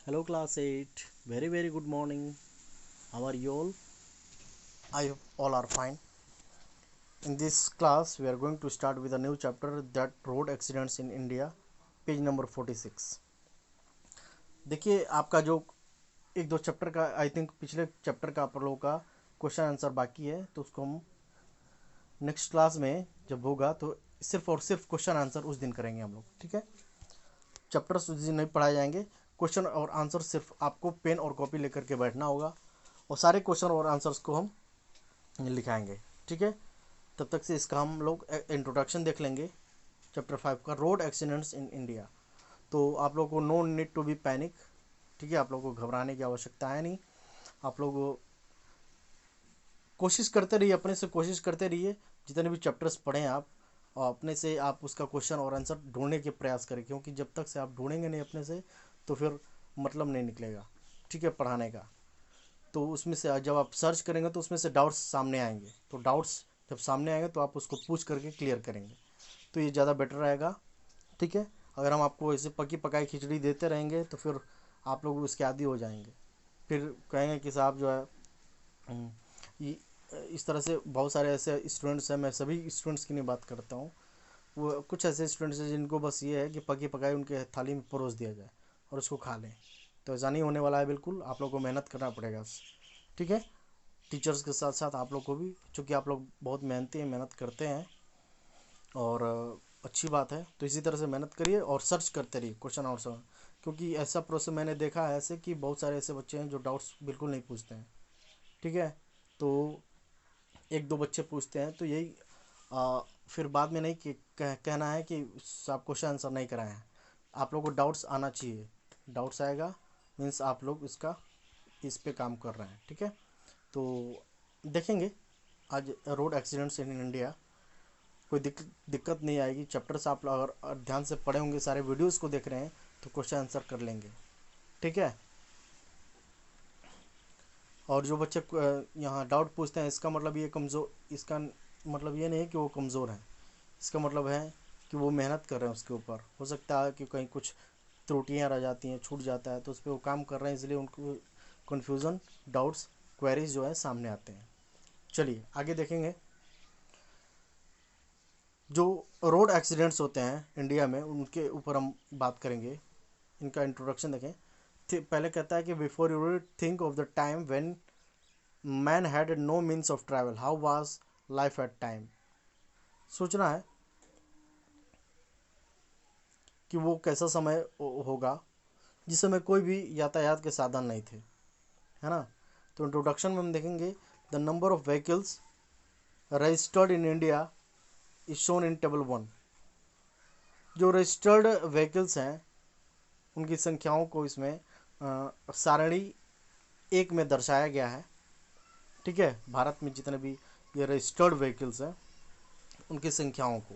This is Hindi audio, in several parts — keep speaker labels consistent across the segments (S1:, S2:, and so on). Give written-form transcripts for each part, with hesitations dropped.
S1: Hello class 8. Very good morning. How are you all? I hope all are fine. In this class we are going to start with a new chapter, that road accidents in India, page number 46। देखिए आपका जो एक दो चैप्टर का आई थिंक पिछले चैप्टर का आप लोगों का क्वेश्चन आंसर बाकी है, तो उसको हम नेक्स्ट क्लास में जब होगा तो सिर्फ और सिर्फ क्वेश्चन आंसर उस दिन करेंगे हम लोग, ठीक है। चैप्टर्स उस दिन नहीं पढ़ाए जाएंगे, क्वेश्चन और आंसर सिर्फ आपको पेन और कॉपी लेकर के बैठना होगा और सारे क्वेश्चन और आंसर्स को हम लिखाएंगे, ठीक है। तब तक से इसका हम लोग इंट्रोडक्शन देख लेंगे चैप्टर 5 का, रोड एक्सीडेंट्स इन इंडिया। तो आप लोग को no need to be panic, ठीक है। आप लोग को घबराने की आवश्यकता है नहीं। आप लोग कोशिश करते रहिए, अपने से कोशिश करते रहिए, जितने भी चैप्टर्स पढ़ें आप और अपने से आप उसका क्वेश्चन और आंसर ढूंढने के प्रयास करें, क्योंकि जब तक से आप ढूंढेंगे नहीं अपने से तो फिर मतलब नहीं निकलेगा, ठीक है, पढ़ाने का। तो उसमें से जब आप सर्च करेंगे तो उसमें से डाउट्स सामने आएंगे, तो डाउट्स जब सामने आएंगे तो आप उसको पूछ करके क्लियर करेंगे, तो ये ज़्यादा बेटर रहेगा, ठीक है। अगर हम आपको ऐसे पकी पकाई खिचड़ी देते रहेंगे तो फिर आप लोग उसके आदी हो जाएंगे, फिर कहेंगे कि साहब जो है ये इस तरह से बहुत सारे ऐसे स्टूडेंट्स हैं, मैं सभी स्टूडेंट्स की नहीं बात करता हूँ, वो कुछ ऐसे स्टूडेंट्स हैं जिनको बस ये है कि पकी पकाई उनके थाली में परोस दिया जाए और उसको खा लें। तो ऐसा नहीं होने वाला है, बिल्कुल आप लोग को मेहनत करना पड़ेगा, ठीक है। टीचर्स के साथ साथ आप लोग को भी, चूँकि आप लोग बहुत मेहनती हैं, मेहनत करते हैं और अच्छी बात है, तो इसी तरह से मेहनत करिए और सर्च करते रहिए क्वेश्चन और सवाल, क्योंकि ऐसा प्रोसेस मैंने देखा है ऐसे कि बहुत सारे ऐसे बच्चे हैं जो डाउट्स बिल्कुल नहीं पूछते हैं, ठीक है। तो एक दो बच्चे पूछते हैं तो यही फिर बाद में नहीं कि कहना है कि आप क्वेश्चन आंसर नहीं कराए हैं। आप लोग को डाउट्स आना चाहिए, डाउट्स आएगा मीन्स आप लोग इसका इस पे काम कर रहे हैं, ठीक है। तो देखेंगे आज रोड एक्सीडेंट्स इन इंडिया, कोई दिक्कत नहीं आएगी। चैप्टर्स आप लोग अगर ध्यान से पढ़े होंगे, सारे वीडियोस को देख रहे हैं तो क्वेश्चन आंसर कर लेंगे, ठीक है। और जो बच्चे यहाँ डाउट पूछते हैं इसका मतलब ये कमज़ोर, इसका मतलब ये नहीं है कि वो कमज़ोर है, इसका मतलब है कि वो मेहनत कर रहे हैं उसके ऊपर। हो सकता है कि कहीं कुछ त्रुटियाँ रह जाती हैं, छूट जाता है, तो उस पर वो काम कर रहे हैं, इसलिए उनको कन्फ्यूज़न, डाउट्स, क्वेरीज जो है सामने आते हैं। चलिए आगे देखेंगे। जो रोड एक्सीडेंट्स होते हैं इंडिया में उनके ऊपर हम बात करेंगे। इनका इंट्रोडक्शन देखें। पहले कहता है कि before you think of the time when man had no means of travel, how was life at time. सोचना है कि वो कैसा समय होगा जिस समय कोई भी यातायात के साधन नहीं थे, है ना। तो इंट्रोडक्शन में हम देखेंगे the number of vehicles registered in India is shown in table 1। जो रजिस्टर्ड व्हीकल्स हैं उनकी संख्याओं को इसमें सारणी 1 में दर्शाया गया है, ठीक है। भारत में जितने भी ये रजिस्टर्ड व्हीकल्स हैं उनकी संख्याओं को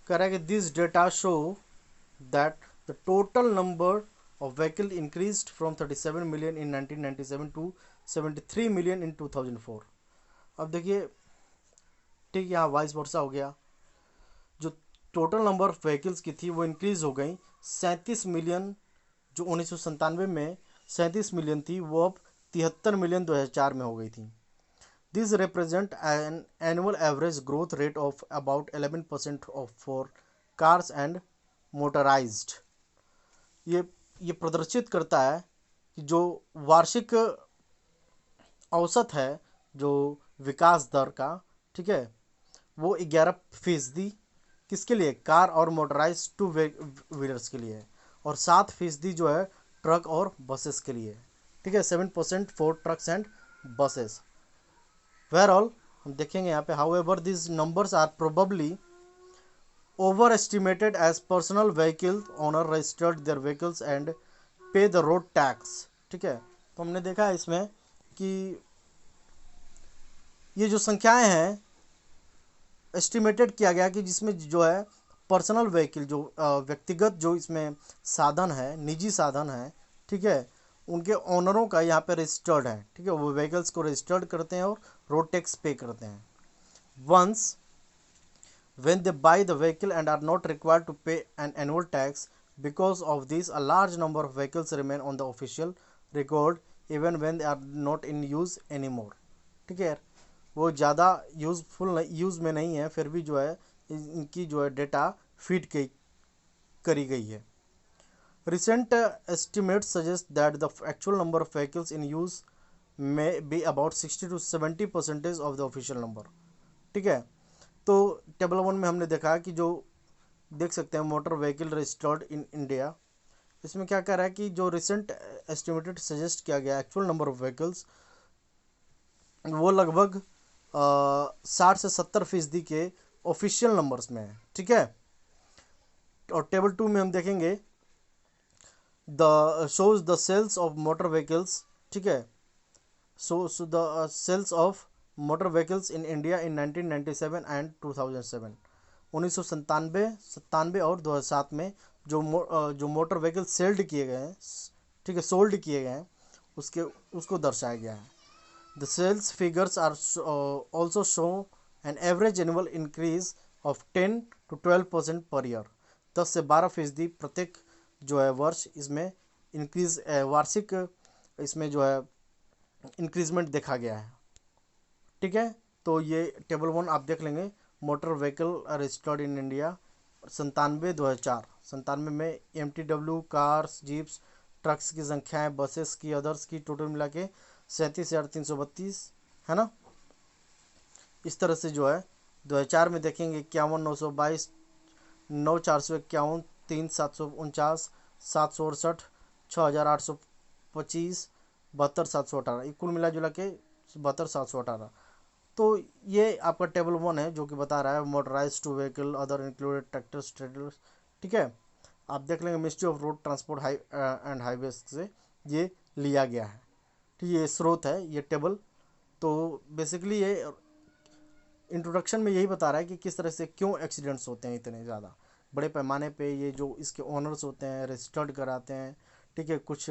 S1: कह रहा है कि this data show that the total number of vehicle increased from 37 million in 1997 to 73 million in 2004। अब देखिए, ठीक, यहाँ वाइस वर्षा हो गया। जो टोटल नंबर ऑफ व्हीकल्स की थी वो इंक्रीज हो गई 37 मिलियन, जो 1997 में 37 मिलियन थी वो अब 73 मिलियन 2004 में हो गई थी। This represent an annual average growth rate of about 11% of for cars and motorised. ये ये प्रदर्शित करता है कि जो वार्षिक औसत है, जो विकास दर का, ठीक है, वो 11% किसके लिए, कार और मोटराइज टू व्हीलर्स के लिए, और 7% जो है ट्रक और बसेस के लिए, ठीक है। 7% for trucks and buses. Where all हम देखेंगे यहाँ पे, however this numbers are probably over estimated as personal vehicle owner registered their vehicles and pay the road tax, ठीक है। तो हमने देखा है इसमें कि ये जो संख्याएं हैं एस्टिमेटेड किया गया कि जिसमें जो है पर्सनल व्हीकल, जो व्यक्तिगत जो इसमें साधन है, निजी साधन है, ठीक है, उनके ओनरों का यहाँ पे रजिस्टर्ड है, ठीक है। वो व्हीकल्स को रजिस्टर्ड करते हैं और रोड टैक्स पे करते हैं। Once when they buy the vehicle and are not required to pay an annual tax, Because of this, a large number of vehicles remain on the official record even when they are not in use anymore. ठीक है, वो ज़्यादा यूज़ में नहीं है, फिर भी जो है इनकी जो है डेटा फीड करी गई है. Recent estimates suggest that the actual number of vehicles in use may be about 60 to 70% of the official number. ठीक है, तो टेबल 1 में हमने देखा कि जो देख सकते हैं motor vehicle registered in India, इसमें क्या कह रहा है कि जो रिसेंट एस्टिमेटेड सजेस्ट किया गया एक्चुअल नंबर ऑफ व्हीकल्स वो लगभग 60 से 70% के ऑफिशियल नंबर्स में है. ठीक है, और टेबल 2 में हम देखेंगे the shows the sales of motor vehicles. ठीक है, so the sales of motor vehicles in India in 1997 and 2007. 1997 और 2007 में जो मोटर व्हीकल सेल्ड किए गए हैं, ठीक है, सोल्ड किए गए हैं, उसको दर्शाया गया है. The sales figures are also show an average annual increase of 10 to 12% per year. 10 से 12% प्रत्येक जो है वर्ष इसमें इंक्रीज वार्षिक इसमें जो है इंक्रीजमेंट देखा गया है. ठीक है, तो ये टेबल 1 आप देख लेंगे. Motor vehicle registered in India 97 2004 में MTW कार्स, जीप्स, ट्रक्स की संख्याएं, बसेस की, अदर्स की टोटल मिला के 37,332 है ना. इस तरह से जो है 2004 में देखेंगे 51,922, 9,451, 3,749, 768, 6,825, 72,718, कुल मिला जुला के 72,718. तो ये आपका टेबल 1 है जो कि बता रहा है motorize two vehicle other included tractors trailers. ठीक है, आप देख लेंगे ministry of road transport and highway से ये लिया गया है. ठीक, ये स्रोत है ये टेबल. तो बेसिकली ये इंट्रोडक्शन में यही बता रहा है कि किस तरह से क्यों एक्सीडेंट्स होते हैं इतने ज़्यादा बड़े पैमाने पे. ये जो इसके ओनर्स होते हैं रजिस्टर्ड कराते हैं. ठीक है, कुछ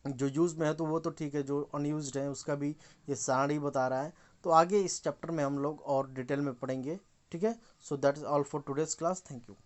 S1: जो यूज़ में है तो वो तो ठीक है, जो अनयूज्ड है उसका भी ये सारणी बता रहा है. तो आगे इस चैप्टर में हम लोग और डिटेल में पढ़ेंगे. ठीक है, so that is all for today's class. Thank you.